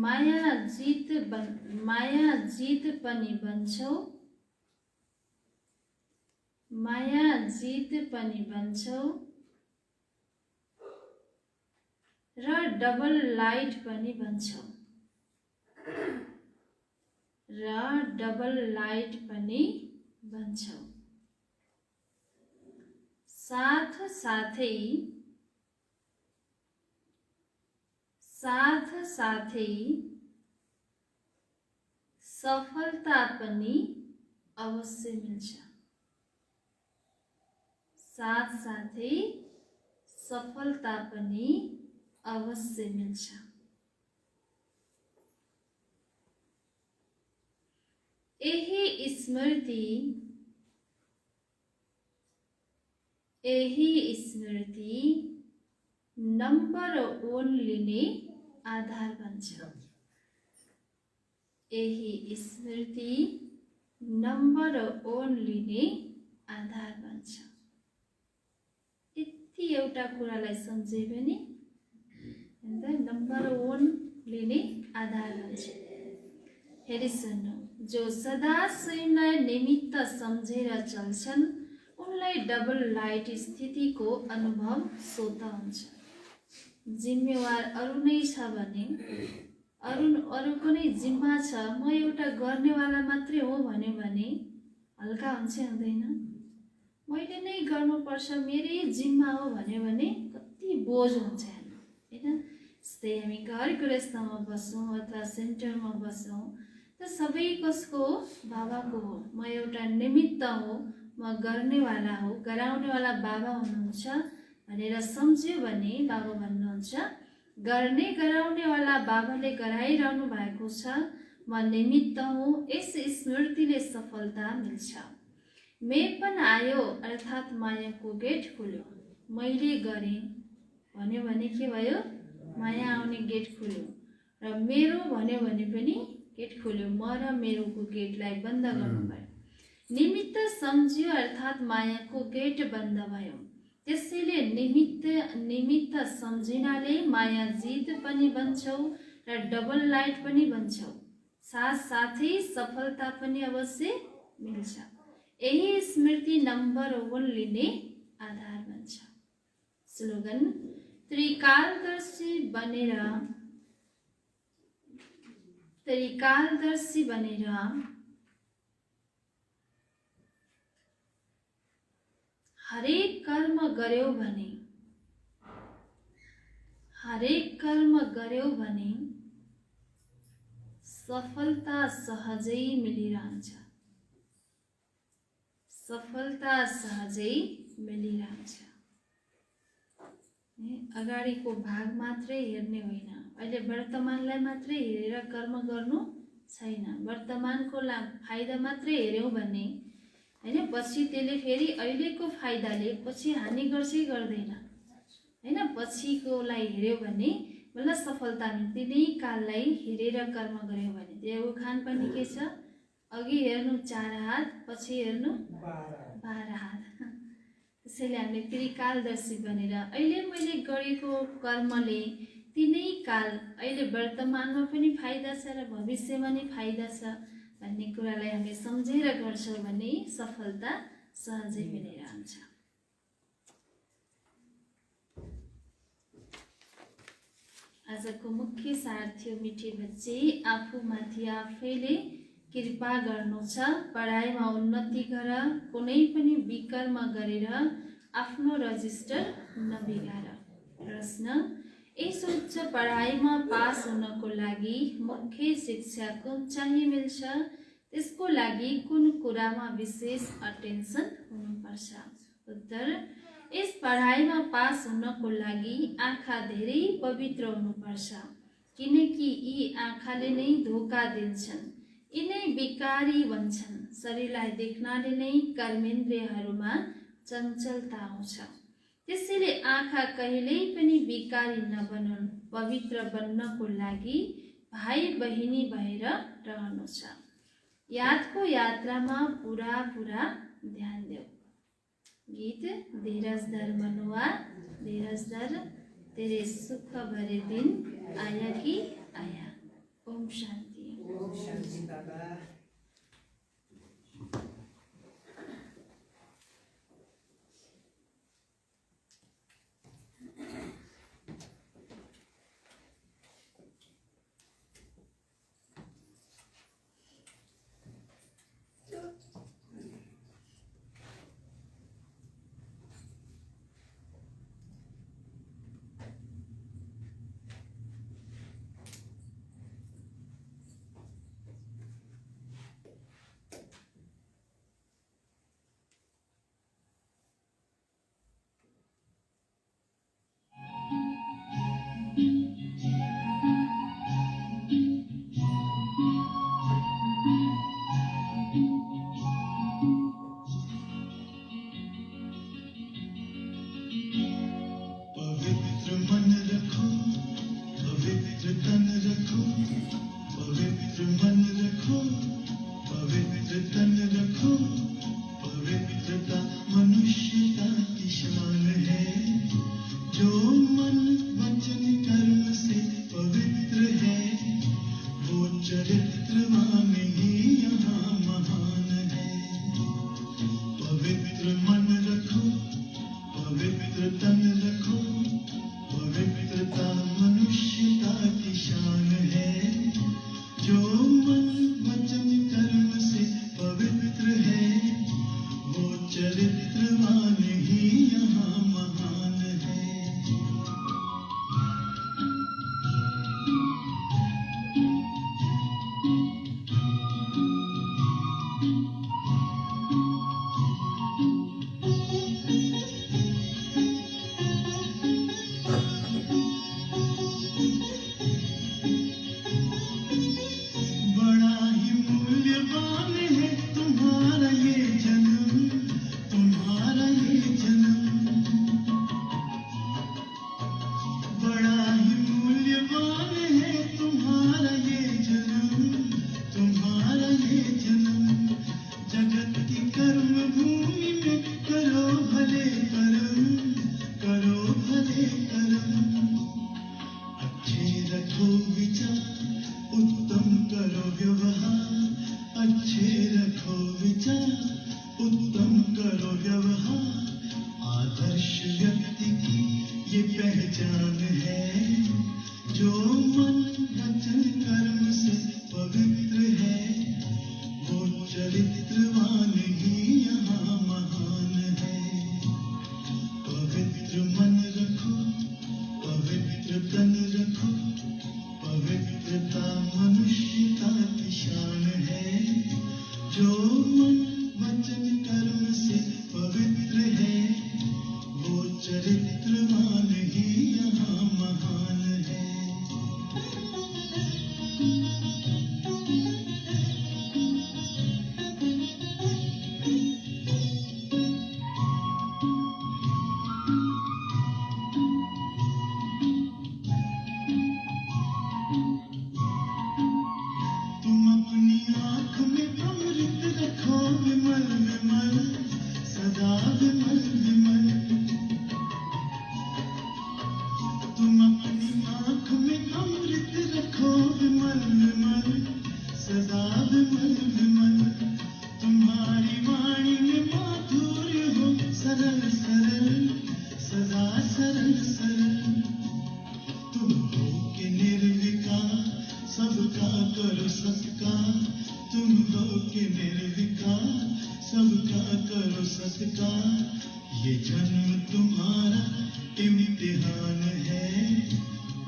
माया जीत पनि बन्छौ। माया जीत पनि बन्छौ र डबल लाइट पनि बन्छौ। साथ साथै सफलता पनि अवश्य मिल्छ। साथ साथै सफलता पनि अवश्य मिल्छ। यही स्मृति नम्बर 1 लिने आधार बन्छ। यही स्मृति नम्बर 1 लिने आधार बन्छ। यति एउटा कुरालाई सम्झे भने नम्बर 1 लिने आधार बन्छ। हेरी सुन्नु, जो सदा स्वयंलाई निमित्त सम्झेर चल्छन् उनलाई डबल लाइट स्थितिको अनुभव स्वतः हुन्छ। जिम्मेवार अरू नै छ भने, अरूको नै जिम्मा छ, म एउटा गर्नेवाला मात्रै हो भन्यो भने हल्का हुन्छ हुँदैन? मैले नै गर्नुपर्छ, मेरै जिम्मा हो भन्यो भने कति बोझ हुन्छ हैन? यस्तै हामी घर गृहस्थमा बस्छौँ अथवा सेन्टरमा बस्छौँ त सबै कसको हो? बाबाको हो। म एउटा निमित्त हो, म गर्नेवाला हो, गराउनेवाला बाबा हुनुहुन्छ भनेर सम्झ्यो भने बाबा भन्नुहुन्छ गर्ने गराउनेवाला बाबाले गराइरहनु भएको छ, म निमित्त हुँ। यस स्मृतिले सफलता मिल्छ। मेपन आयो अर्थात् मायाको गेट खुल्यो। मैले गरेँ भन्यो भने के भयो? माया आउने गेट खुल्यो। र मेरो भन्यो भने पनि गेट खुल्यो। म र मेरोको गेटलाई बन्द गर्नु भयो। निमित्त सम्झियो अर्थात् मायाको गेट बन्द भयो। त्यसैले निमित्त सम्झिनाले माया जीत पनि बन्छौ र डबल लाइट पनि बन्छौ। साथ साथै सफलता पनि अवश्य मिल्छ। यही स्मृति नम्बर 1 लिने आधार बन्छ। स्लोगन, त्रिकालदर्शी बनेर हरेक कर्म गर्यौ भने सफलता सहजै मिलिरहन्छ। अगाडिको भाग मात्रै हेर्ने होइन, अहिले वर्तमानलाई मात्रै हेरेर कर्म गर्नु छैन। वर्तमानको फाइदा मात्रै हेर्यौं भने हैन, पछि त्यसले फेरि अहिलेको फाइदाले पछि हानि गर्छै गर्दैन हैन। पछिकोलाई हेर्यो भने बल्ल सफलता मिल्छ। तिनै काललाई हेरेर कर्म गर्यो भने त्यो उखान पनि के छ? अघि हेर्नु 4 हात, पछि हेर्नु 12 हात। त्यसैले हामीले त्रिकालदर्शी बनेर अहिले मैले गरेको कर्मले तिनै काल, अहिले वर्तमानमा पनि फाइदा छ र भविष्यमा नि फाइदा छ भन्ने कुरालाई हामीले सम्झेर गर्छौँ भने सफलता सहजै मिलेर आउँछ। आजको मुख्य सार थियो, मिठी बच्चे आफूमाथि आफैले कृपा गर्नु छ। पढाइमा उन्नति गर, कुनै पनि विकर्म गरेर आफ्नो रजिस्टर नबिगार। प्रश्न, यस उच्च पढाइमा पास हुनको लागि मुख्य शिक्षा कुन चाहिँ मिल्छ? त्यसको लागि कुन कुरामा विशेष अटेन्सन हुनुपर्छ? उत्तर, यस पढाइमा पास हुनको लागि आँखा धेरै पवित्र हुनुपर्छ, किनकि यी आँखाले नै धोका दिन्छन्, यिनै विकारी बन्छन्। शरीरलाई देख्नाले नै कर्मेन्द्रियहरूमा चञ्चलता आउँछ। त्यसैले आँखा कहिल्यै पनि विकारी नबनुन्। पवित्र बन्नको लागि भाइ बहिनी भएर रहनु छ। यादको यात्रामा पूरा ध्यान देऊ। गीत धीरज धर मनुआ, धीरज धर, तेरे सुख भरे दिन आया कि आया। ओम शांति। ओम शांति बाबा।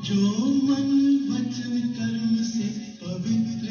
जो मन वचन कर्म से पवित्र